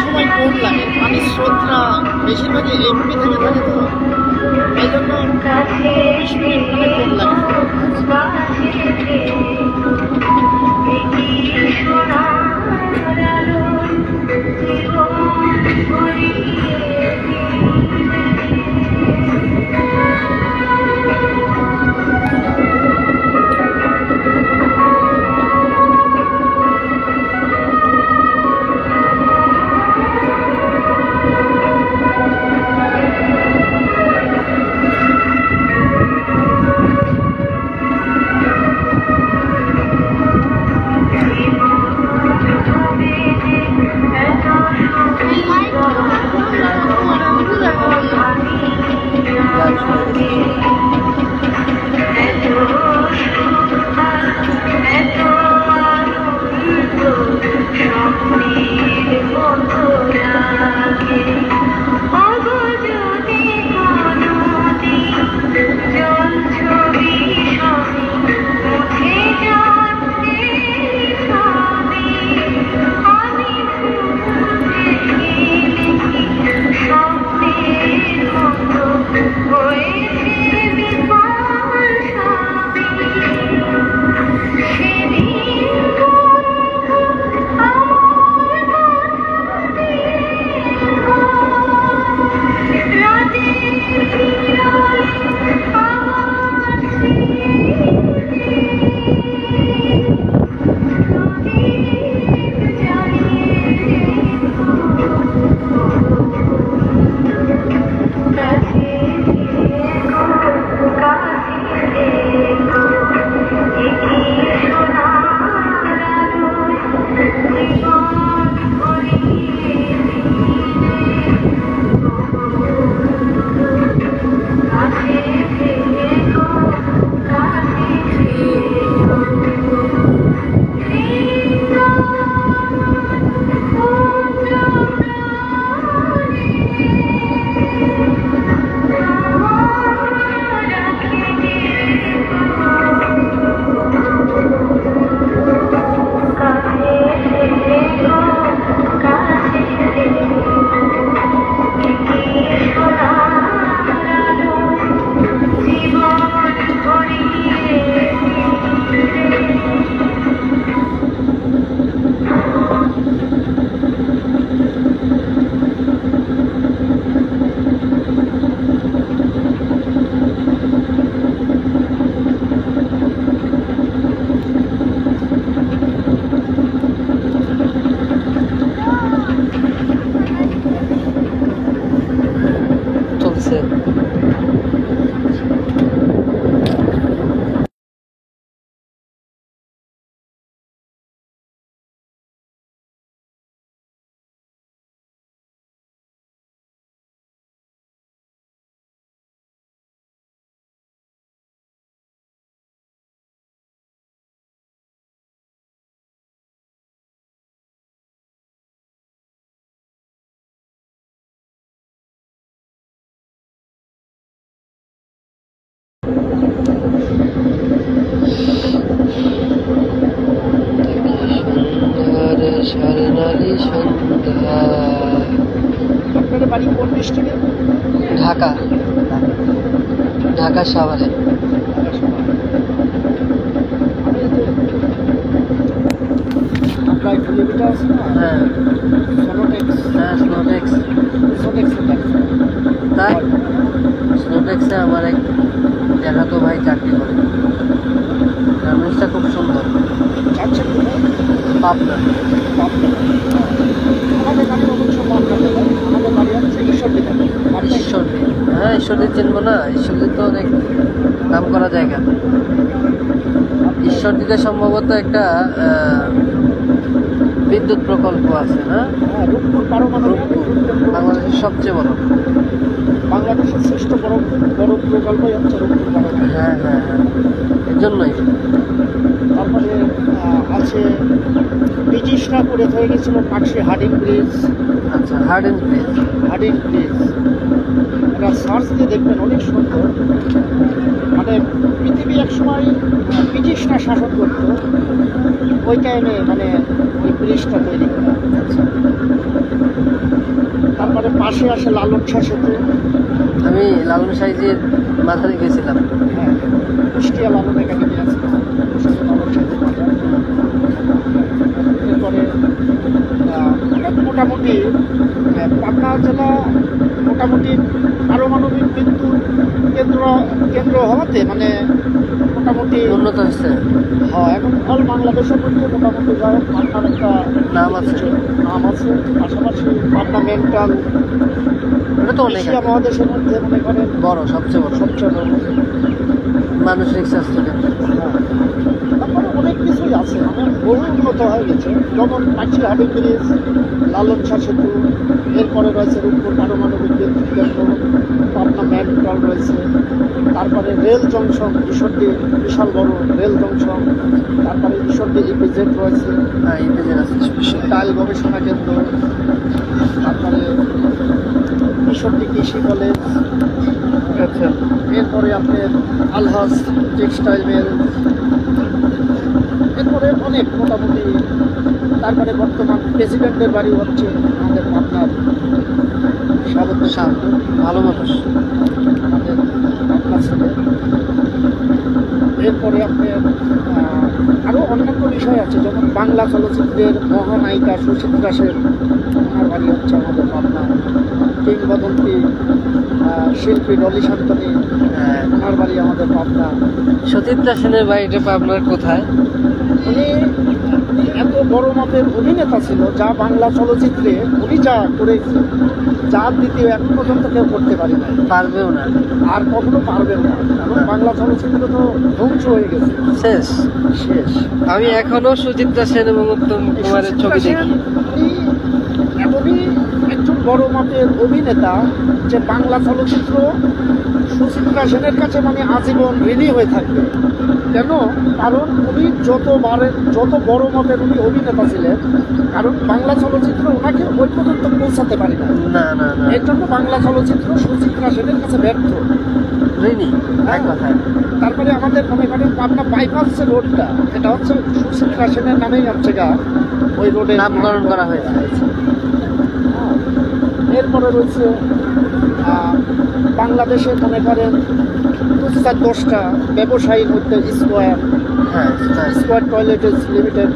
সময় কম লাগে, পানির স্রোতটা বেশিরভাগই এমপি থেকে থাকে, তো এই জন্য 20 মিনিট মানে কম লাগে। আপনাদের বাড়ি কোন ডিস্ট্রিক্টে? ঢাকা, ঢাকা সাভারে। আপনার কিলোমিটার আছে না? হ্যাঁ, সোনোটেক্স। হ্যাঁ স্নোটেক্স। তাই স্নোটেক্সে আমার এক দেখাতো ভাই চাকরি করে। গার্মেন্টসটা খুব সুন্দর। পাবনা। আমাদের বাড়ি অবশ্য পাবনাতে, আমাদের বাড়ি হচ্ছে ঈশ্বরদীতে। ঈশ্বরদী, হ্যাঁ ঈশ্বরদী চিনবো না? ঈশ্বরদী তো অনেক নাম করা জায়গা। ঈশ্বরদীতে সম্ভবত একটা বিদ্যুৎ প্রকল্প আছে, না? রূপপুর পারমাণবিক, বাংলাদেশের সবচেয়ে বড়, বাংলাদেশের শ্রেষ্ঠ বড় প্রকল্পই হচ্ছে রূপপুর পারমাণবিক। হ্যাঁ হ্যাঁ হ্যাঁ, এর জন্যই। তারপরে আছে ব্রিটিশরা করে হয়ে গেছিল পাকশি হার্ডিং ব্রিজ। আচ্ছা, হার্ডিং ব্রিজ। এটা সার্চ দিয়ে দেখবেন, অনেক সুন্দর। মানে পৃথিবী একসময় ব্রিটিশরা শাসন করতো, ওই টাইমে মানে ওই ব্রিজটা তৈরি করা। তারপরে পাশে আসে লালন শাহ সেতু। আমি লালন সাইজের মাথায় গেছিলাম। হ্যাঁ, কুষ্টিয়া লালন একাডেমি আছে, লালন শাহের মাথা। এরপরে মোটামুটি পাবনা জেলা মোটামুটি পারমাণবিক বিদ্যুৎ কেন্দ্র হওয়াতে মানে মোটামুটি উন্নত হচ্ছে। হ্যাঁ, এখন অল বাংলাদেশের মধ্যে মোটামুটি পাবনার একটা নাম আছে। পাশাপাশি পাবনা মেন্টাল এটা তো অনেক এশিয়া মহাদেশের মধ্যে মনে করেন বড়, সবচেয়ে বড় মানসিক স্বাস্থ্য কেন্দ্র। তারপরে অনেক কিছুই আছে, মানে বহু উন্নত হয়ে গেছে। যেমন পাঁচিহাটি ব্রিজ, লালন শাহ সেতু, এরপরে রয়েছে রূপপুর পারমাণবিক বিদ্যুৎ কেন্দ্র, পাবনা মেন্টাল রয়েছে। তারপরে রেল জংশন, ঈশ্বরদী বিশাল বড় রেল জংশন। তারপরে ঈশ্বরদী ইপিজেড রয়েছে, হ্যাঁ, ইপিজেড আছে। ডাল গবেষণা কেন্দ্র। তারপরে ঈশ্বরদী কৃষি কলেজ। আচ্ছা, এরপরে আপনার আলহাজ টেক্সটাইল মিল। এরপরে অনেক মোটামুটি। তারপরে বর্তমান প্রেসিডেন্টের বাড়ি হচ্ছে আমাদের পাবনার স্বাগত শাহ, ভালো মানুষ। আমাদের পাবনা ছেলে। এরপরে আপনার আরও অন্যান্য বিষয় আছে, যেমন বাংলা চলচ্চিত্রের মহানায়িকা সুচিত্রা সেন, ওনার বাড়ি হচ্ছে আমাদের পাবনা। কিংবদন্তি শিল্পী ডলি শান্তনী, ওনার বাড়ি আমাদের পাবনা। সুচিত্রা সেনের বাড়িটা পাবনার কোথায়? উনি এত বড় মাপের অভিনেতা ছিল, যা বাংলা চলচ্চিত্রে উনি যা করেছে, যা দ্বিতীয় এখন পর্যন্ত কেউ করতে পারি না, পারবেও না, আর কখনো পারবেও না। কারণ বাংলা চলচ্চিত্র তো ধ্বংস হয়ে গেছে, শেষ। আমি এখনো সুচিত্রা সেন এবং উত্তম কুমারের ছবি দেখি। এমনই একজন বড় মাপের অভিনেতা যে বাংলা চলচ্চিত্র সুচিত্রা সেনের কাছে মানে আজীবন ঋণী হয়ে থাকবে। কেন? কারণ উনি যত বড় মাপের উনি অভিনেতা ছিলেন, কারণ বাংলা চলচ্চিত্র ওনাকে ওই পর্যন্ত পৌঁছাতে পারি না। এর জন্য বাংলা চলচ্চিত্র সুচিত্রা সেনের কাছে ব্যর্থ, ঋণী এক কথায়। তারপরে আমাদের মনে করেন পাবনা বাইপাস যে রোডটা, এটা হচ্ছে সুচিত্রা সেনের নামেই হচ্ছে ওই রোডের নামকরণ করা হয়েছে। এরপরে রয়েছে বাংলাদেশে মনে করেন 10টা ব্যবসায়ীর মধ্যে স্কোয়ার টয়লেটেস লিমিটেড।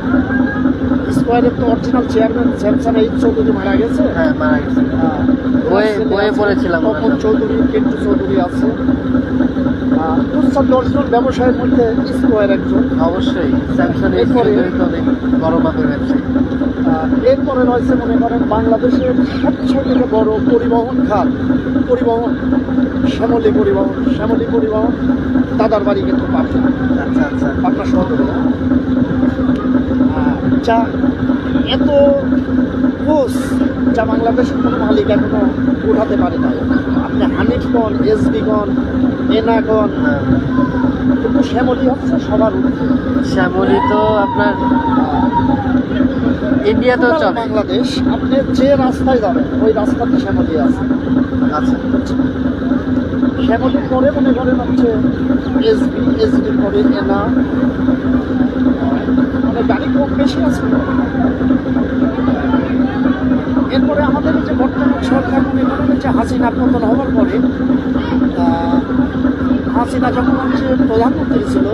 স্কোয়ারের তো অরিজিনাল চেয়ারম্যান শ্যামসান এইচ চৌধুরী মারা গেছে। হ্যাঁ, মারা গেছে। বইয়ে পড়েছিলাম। তপন চৌধুরী, কিন্টু চৌধুরী আছে। 10 জন ব্যবসায়ীর মধ্যে স্কোয়ার একজন। অবশ্যই স্যামসাং বড় মাপের ব্যবসায়ী। এরপরে রয়েছে মনে করেন বাংলাদেশের সবচেয়ে থেকে বড় পরিবহন খাত, শ্যামলী পরিবহন। দাদার বাড়ি কিন্তু পাবনা। আচ্ছা, পাবনা শহরে যা এত কোষ, যা বাংলাদেশের কোনো মালিক এখনো উঠাতে পারে না। আপনি হানিফগণ, এসবিগণ, এনাগণ, কিন্তু শ্যামলী হচ্ছে সবার ঊর্ধ্বে। শ্যামলী তো আপনার ইন্ডিয়া তো চলে। বাংলাদেশ আপনি যে রাস্তায় যাবেন ওই রাস্তাতে শ্যামলী আছে। আচ্ছা, শ্যামলীর পরে মনে করেন হচ্ছে এসবির পরে এনা, মানে গাড়ি কম বেশি আছে। এরপরে আমাদের যে বর্তমান সরকার মনে করেন যে হাসিনা পতন হওয়ার পরে, হাসিনা যখন হচ্ছে প্রধানমন্ত্রী ছিল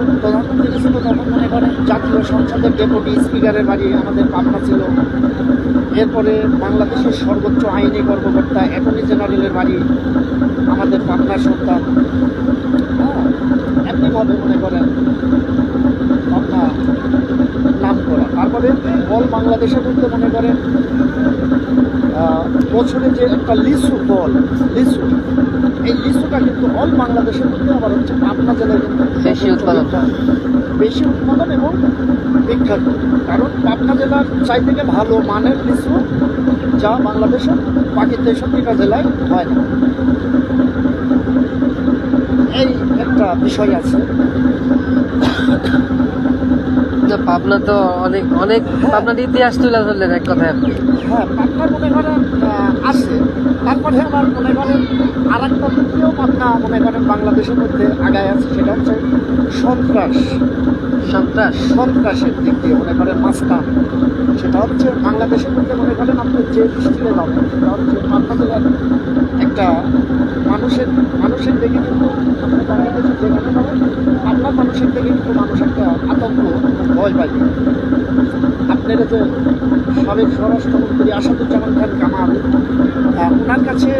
তখন মনে করেন জাতীয় সংসদের ডেপুটি স্পিকারের বাড়ি আমাদের পাবনা ছিল। এরপরে বাংলাদেশের সর্বোচ্চ আইনি কর্মকর্তা অ্যাটর্নি জেনারেলের বাড়ি আমাদের পাবনার সন্তান। এমনিভাবে মনে করেন পাবনা নাম করা। তারপরে অল বাংলাদেশের মধ্যে মনে করেন বছরে যে একটা লিচু, এই লিচুটা কিন্তু অল বাংলাদেশের মধ্যে আবার হচ্ছে পাবনা জেলায় কিন্তু বেশি উৎপাদন এবং বিখ্যাত। কারণ পাবনা জেলার চাই থেকে ভালো মানের লিচু যা বাংলাদেশের বাকি 63টা জেলায় হয় না। এই একটা বিষয় আছে। পাবনা তো অনেক পাবনার ইতিহাস তুলে ধরলেন এক কথায় আপনি। হ্যাঁ, পাবনার মনে করেন আছে তারপরে আমার মনে করেন আর একটা তৃতীয় মাত্রা মনে করেন বাংলাদেশের মধ্যে আগায় আছে, সেটা হচ্ছে সন্ত্রাস। সন্ত্রাসের দিক দিয়ে মনে করেন মাস্তান, সেটা হচ্ছে বাংলাদেশের মধ্যে মনে করেন আপনি যে দৃষ্টিতে যাবেন সেটা হচ্ছে পাবনা জেলার একটা মানুষের দিকে কিন্তু আপনি বাংলাদেশের যেখানে যাবেন আপনার মানুষের দিকে কিন্তু মানুষ একটা আতঙ্ক ভয় পায়। আপনার যে সাবেক স্বরাষ্ট্রমন্ত্রী আসাদুজ্জামান খান কামাল, ওনার কাছে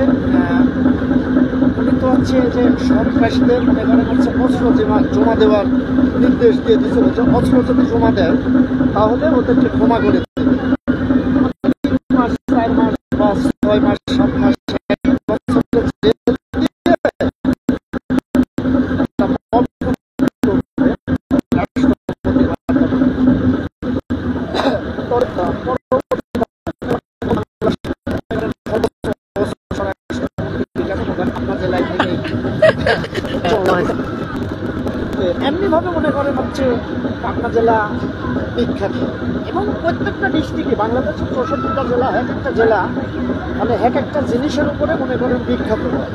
উনি তো হচ্ছে যে সন্ত্রাসীদের মনে করেন হচ্ছে অস্ত্র জমা দেওয়ার নির্দেশ দিয়ে দিয়েছিল যে অস্ত্র যদি জমা দেয় তাহলে ওদেরকে ক্ষমা করে দেবে। 3 মাস 4 মাস বা 6 মাস 7 মাস এমনিভাবে মনে করেন হচ্ছে পাবনা জেলা বিখ্যাত এবং প্রত্যেকটা ডিস্ট্রিক্টে বাংলাদেশের 64টা জেলা এক একটা জেলা মানে এক একটা জিনিসের উপরে মনে করেন বিখ্যাত হয়।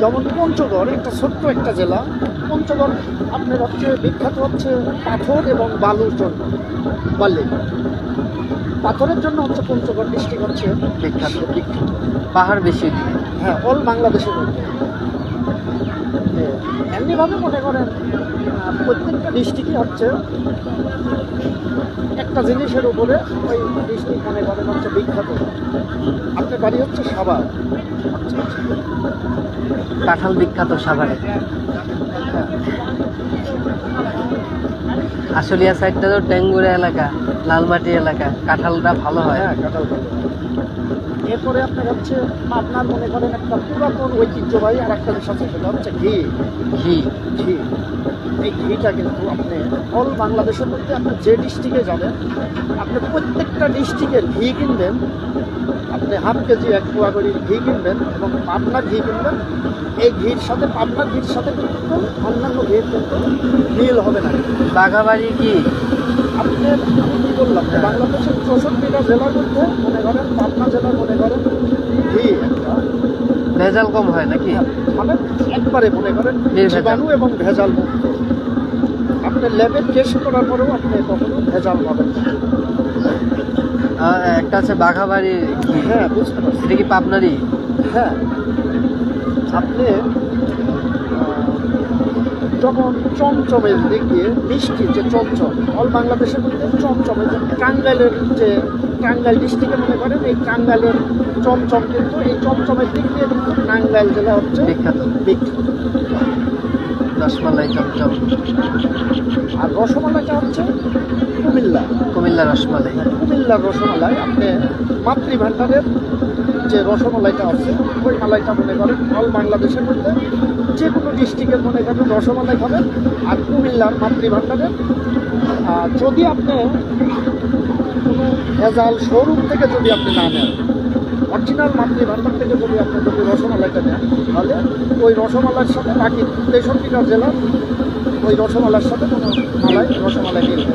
যেমন পঞ্চগড় একটা ছোট্ট একটা জেলা, পঞ্চগড় আপনার হচ্ছে বিখ্যাত হচ্ছে পাথর এবং বালুর জন্য, বালি পাথরের জন্য হচ্ছে পঞ্চগড় ডিস্ট্রিক্ট হচ্ছে বিখ্যাত। পাহাড় বেশি, হ্যাঁ, অল বাংলাদেশের মধ্যে। এমনিভাবে মনে করেন প্রত্যেকটা ডিস্ট্রিক্টই হচ্ছে একটা জিনিসের উপরে ওই ডিস্ট্রিক্ট মনে করেন হচ্ছে বিখ্যাত। আপনার বাড়ি হচ্ছে সাভার, কাঁঠাল বিখ্যাত সাভারে। আশুলিয়া সাইডটা তো ট্যাঙ্গুরা এলাকা, লালমাটি এলাকা, কাঁঠালটা ভালো হয়। হ্যাঁ, কাঁঠাল ভালো। এরপরে আপনার হচ্ছে আপনার মনে করেন একটা পুরাতন ঐতিহ্যবাহী আর একটা জিনিস আছে, সেটা হচ্ছে ঘি। এই ঘিটা কিন্তু আপনি অল বাংলাদেশের মধ্যে আপনি যে ডিস্ট্রিক্টে যাবেন আপনি প্রত্যেকটা ডিস্ট্রিক্টের ঘি কিনবেন, আপনি হাফ কেজি 1 পোয়া করে ঘি কিনবেন এবং পাবনার ঘি কিনবেন। এই ঘির সাথে পাবনার ঘির সাথে কিন্তু অন্যান্য ঘির কিন্তু মিল হবে না। বাঘাবাড়ি ঘি আপনার আমি কী বললাম যে বাংলাদেশের 64টা জেলার মধ্যে মনে করেন পাবনা জেলার মনে করেন ঘি একটা ভেজাল কম হয় নাকি, মানে একবারে মনে করেন জীবাণু এবং ভেজাল মুক্ত। আপনার ল্যাবে টেস্ট করার পরেও আপনি কখনো ভেজাল পাবেন। একটা আছে বাঘাবাড়ি ঘি, হ্যাঁ বুঝতে পারছি, এটা কি পাবনারই? হ্যাঁ, আপনি যখন চমচমের দিক দিয়ে মিষ্টি যে চমচম অল বাংলাদেশের মধ্যে চমচমের যে টাঙ্গাইলের যে টাঙ্গাইল ডিস্ট্রিক্টে মনে করেন এই টাঙ্গাইলের চমচম কিন্তু এই চমচমের দিক দিয়ে কিন্তু টাঙ্গাইল জেলা হচ্ছে বিখ্যাত। রসমালাই চমচম। আর রসমালাইটা হচ্ছে কুমিল্লা রসমালাই। কুমিল্লার রসমালাই আপনি মাতৃভাণ্ডারের যে রসমালাইটা আছে ওই মালাইটা মনে করেন অল বাংলাদেশের মধ্যে যে কোনো ডিস্ট্রিক্টের মনে করেন রসমালাই খাবেন। আর কুমিল্লার মাতৃভাণ্ডারের যদি আপনি কোনো ভেজাল শোরুম থেকে যদি আপনি না নেন, অরিজিনাল মাতৃভাণ্ডার থেকে যদি আপনি রসমালাইটা নেন তাহলে ওই রসমালাইয়ের সাথে বাকি 63টা জেলার ওই রসমালাইয়ের সাথে কোনো রসমালাই মিলবে।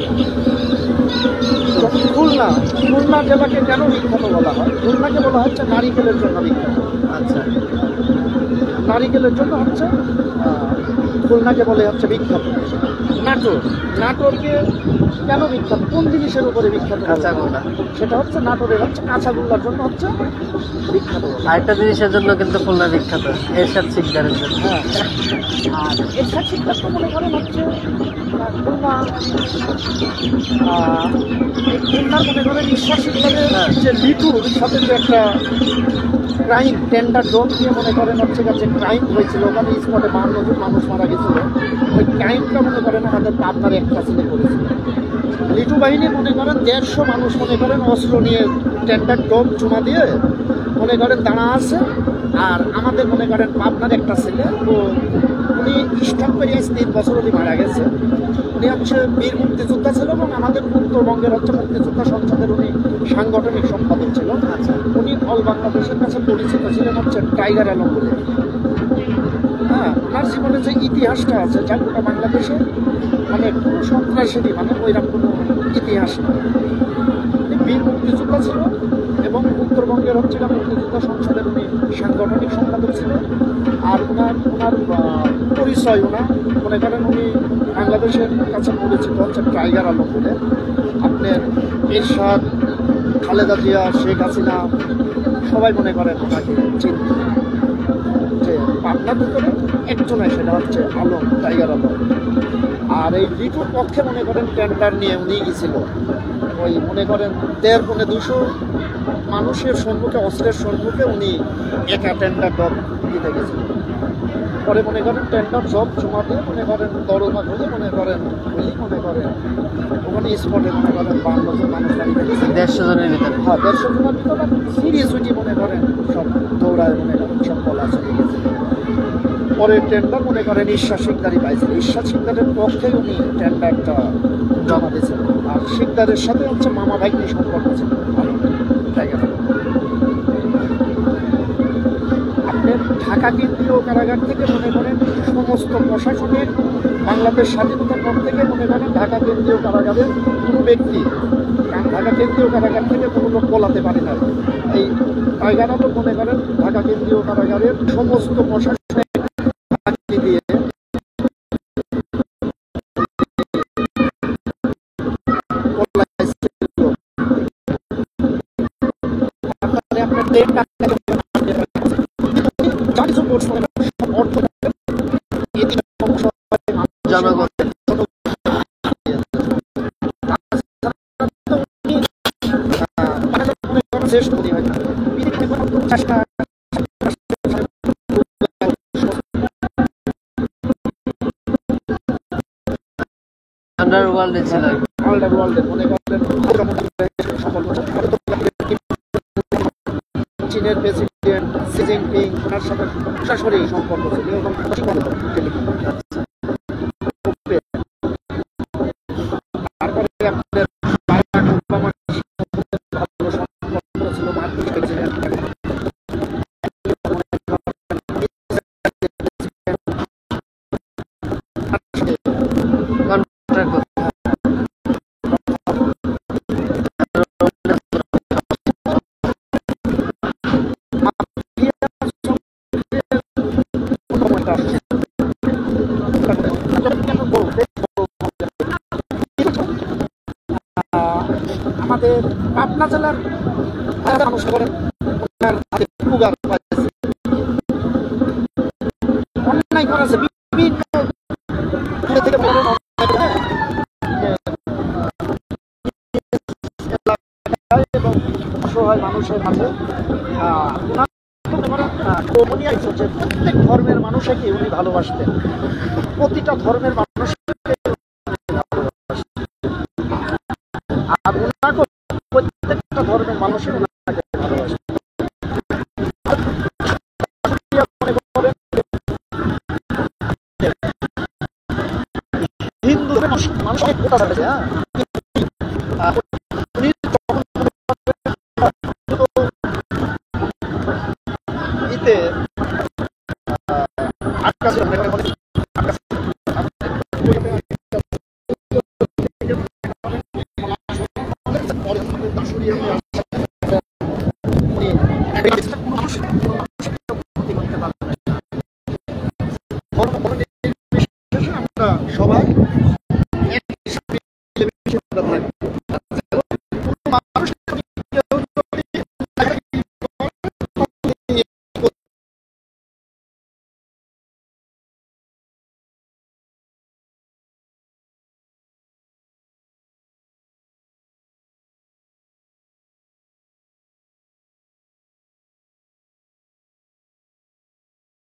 খুলনা জেলাকে কেন বিখ্যাত বলা হয়? খুলনাকে বলা হচ্ছে নারিকেলের জন্য বিখ্যাত। আচ্ছা, নারিকেলের জন্য হচ্ছে খুলনাকে বলে হচ্ছে বিখ্যাত। নাটোরকে কেন বিখ্যাত? কোন জিনিসের উপরে বিখ্যাত? কাঁচাগোল্লা। সেটা হচ্ছে নাটোরের হচ্ছে কাঁচাগোল্লার জন্য হচ্ছে বিখ্যাত। আরেকটা জিনিসের জন্য কিন্তু খুলনা বিখ্যাত, এরশাদ শিকদারের জন্য। হ্যাঁ, আর এরশাদ শিকদার তো মনে করেন হচ্ছে খুলনা খুলনার মনে করেন ঈশ্বর শিকদারের যে লিটুর সাথে যে একটা ক্রাইম টেন্ডার ডোম দিয়ে মনে করেন হচ্ছে যে ক্রাইম হয়েছিল, ওখানে স্পটে 52 জন মানুষ মারা গেছিল। ওই ক্রাইমটা মনে করেন আমাদের পাবনার একটা ছেলে করেছিল। লিটু বাহিনী মনে করেন 150 মানুষ মনে করেন অস্ত্র নিয়ে টেন্ডার ডোম জমা দিয়ে মনে করেন দাঁড়া আছে। আর আমাদের মনে করেন পাবনার একটা ছেলে, তো উনি স্টক করে 3 বছর উনি মারা গেছে। উনি হচ্ছে বীর মুক্তিযোদ্ধা ছিল এবং আমাদের উত্তরবঙ্গের হচ্ছে মুক্তিযোদ্ধা সংসদের উনি সাংগঠনিক সম্পাদক ছিল। আচ্ছা, উনি অল বাংলাদেশের কাছে পরিচিত ছিলেন হচ্ছে টাইগার আলম বলে। হ্যাঁ, ওনার জীবনে যে ইতিহাসটা আছে যা গোটা বাংলাদেশে মানে কোনো সন্ত্রাসেরই মানে ওইরকম কোনো ইতিহাস নেই। উনি বীর মুক্তিযোদ্ধা ছিল আপনার হচ্ছে মুক্তিযুদ্ধ সংসদের উনি সাংগঠনিক সম্পাদক ছিলেন। আর ওনার পরিচয় মনে করেন উনি বাংলাদেশের কাছে পরিচিত হচ্ছে টাইগার আলম বলে। আপনার এরশাদ, খালেদা জিয়া, শেখ হাসিনা সবাই মনে করেন ওনাকে চিনত। যে পাবনার ভিতরে একজনে, সেটা হচ্ছে আলম, টাইগার আলম। আর এই লিটুর পক্ষে মনে করেন টেন্ডার নিয়ে উনি গেছিল। ওই মনে করেন 1.5-200 মানুষের সম্মুখে, অস্ত্রের সম্মুখে উনি একা টেন্ডার জব দিতে গেছিলেন। পরে মনে করেন টেন্ডার জব জমা দিয়ে মনে করেন দরমা হলে মনে করেন ওখানে স্পটে মনে করেন 52 জন মানুষ দাঁড়িয়ে গেছে। 150 জনের ভিতরে। হ্যাঁ, 150 জনের ভিতরে সিরিয়াস হয়ে মনে করেন সব দৌড়ায় মনে করেন সব বলা চলে গেছে। পরে টেন্ডার মনে করেন ঈশ্বর শিকদারি পাইছিল। ঈশ্বর শিকদারের পক্ষে উনি টেন্ডারটা জমা দিয়েছেন। আর শিকদারের সাথে হচ্ছে মামা ভাগ্নি সম্পর্ক ছিল। আপনার ঢাকা কেন্দ্রীয় কারাগার থেকে মনে করেন সমস্ত প্রশাসনের বাংলাদেশ স্বাধীনতার পর থেকে মনে করেন ঢাকা কেন্দ্রীয় কারাগারের কোনো ব্যক্তি, কারণ ঢাকা কেন্দ্রীয় কারাগার থেকে কোনো লোক পলাতে পারে না। এই টাইগার আলম মনে করেন ঢাকা কেন্দ্রীয় কারাগারের সমস্ত প্রশাসনের দিয়ে আন্ডারওয়ার্ল্ডে ছিল। মনে করেন চীনের প্রেসিডেন্ট শি জিনপিং ওনার সাথে সরাসরি সম্পর্ক ছিল। তারপরে আপনাদের বারাক ওবামার ভালো সম্পর্ক ছিল মার্কিন প্রেসিডেন্ট। আমাদের পাবনা জেলার মানুষ করেন অন্যায় করেছে বিভিন্ন থেকে এবং অসহায় মানুষের মাঝে প্রত্যেক ধর্মের মানুষকে উনি ভালোবাসতেন। প্রতিটা ধর্মের মানুষকে আর প্রত্যেকটা ধর্মের মানুষের ওনাকে ভালোবাসতেন। হিন্দু মানুষকে কোথা থাকে ইতে আমরা সবাই